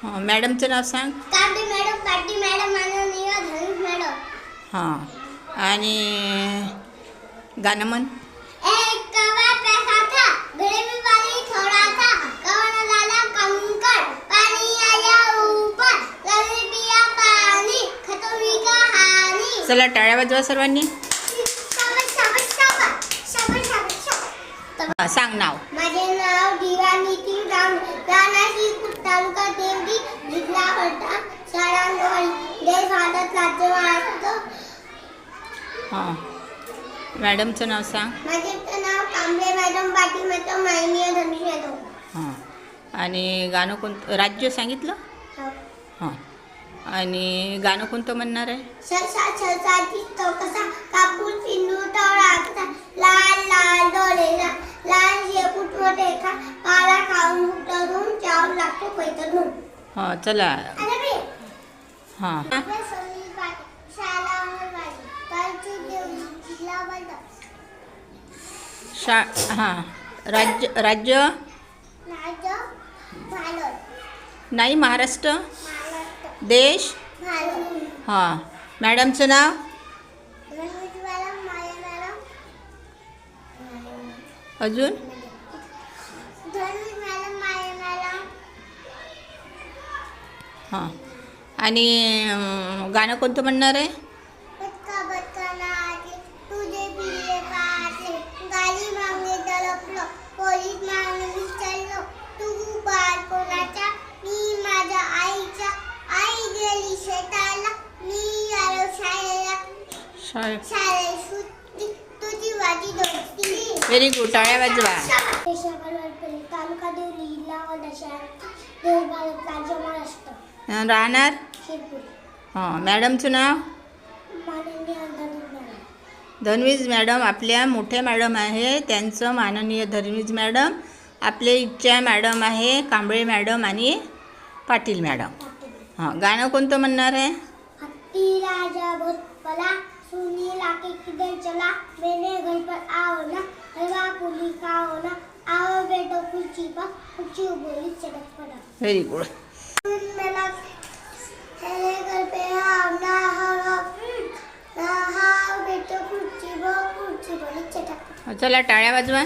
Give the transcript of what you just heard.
मॅडमचं नाव सांग. Kamble madam, Patil madam, माननीय धनुष madam. हां. आणि गाणं म्हण. एक कवा पैसा था, घड़े में पानी थोड़ा था, कवन लाला कंकड़, पानी आया ऊपर, लगे पिया पानी, खत्म हुई कहानी. चला टाळ्या वाजवा सर्वांनी. शाबाश शाबाश शाबाश शाबाश शाबाश शाबाश. सांग नाव. माझे नाव दिवा नितीन राणाशी तालुका देवडी, जिल्हा वर्धा, शाळांगवाडी, देश भारत, राज्य महाराष्ट्र. हां. मॅडमचं नाव सांग. माझे नाव कांबळे मॅडम, पाटील मॅडम, माननीय धनुष मॅडम. हां. आणि गाणं कोणतं, राज्य सांगितलं. हां. आणि गाणं कोणतं म्हणणार आहे. सरसा सरसाची चौकसा, कापूस सिंदूर तवळा, लाल लाल डोळे, लाल शेपूट मोठे खा, पाला खाऊन उतरून चाव लागतो पैतरून. हां. चला. हां. शाळा अंगणवाडी, कालची देवडी, जिल्हा वर्धा. हां. राज्य राज्य राज्य भारत. नाही, महाराष्ट्र. महाराष्ट्र. देश. भारत. हां. मॅडमचं नाव. धनुष मॅडम, माया मॅडम. अजून. धनुष मॅडम, माया मॅडम. हां. आणि गाणं कोणतं म्हणणार आहे. बचका बचका नाचे, तुझे पिल्ले पाचे, गाली मागे दळपलो, पोलीस मागे विचारलो, तू बाळ कोणाचा, मी माझ्या आईच्या, आई गेली शेताला, मी आलो शाळेला, शाळेत सुटली तुझी वाजी दोस्ती. Very good. टाळ्या वाजवा. तालुका देवली, जिल्हा वर्धा, देश भारत, राज्य महाराष्ट्र. राहणार. शिरपूर. हां. मॅडमचं नाव. माननीय धनुष मॅडम. धन्वीज मॅडम आपल्या मोठ्या मॅडम आहे, त्यांचं माननीय धन्वीज मॅडम. आपले इच्छा मॅडम आहे, कांबळे मॅडम आणि पाटील मॅडम. हां. गाणं कोणतं म्हणणार आहे. हत्ती राजा भोसपला, सुनी लाके किधर चला, मैंने घर पर आओ ना, हवा पुली का हो ना, आओ बेटो कुर्सी पर, कुर्सी बोली चटक पड़ा. Very good. मेरा तेरे घर पे आओ ना, आओ बेटो कुर्सी बोली चटक पड़ा. चला टाळ्या वाजवा.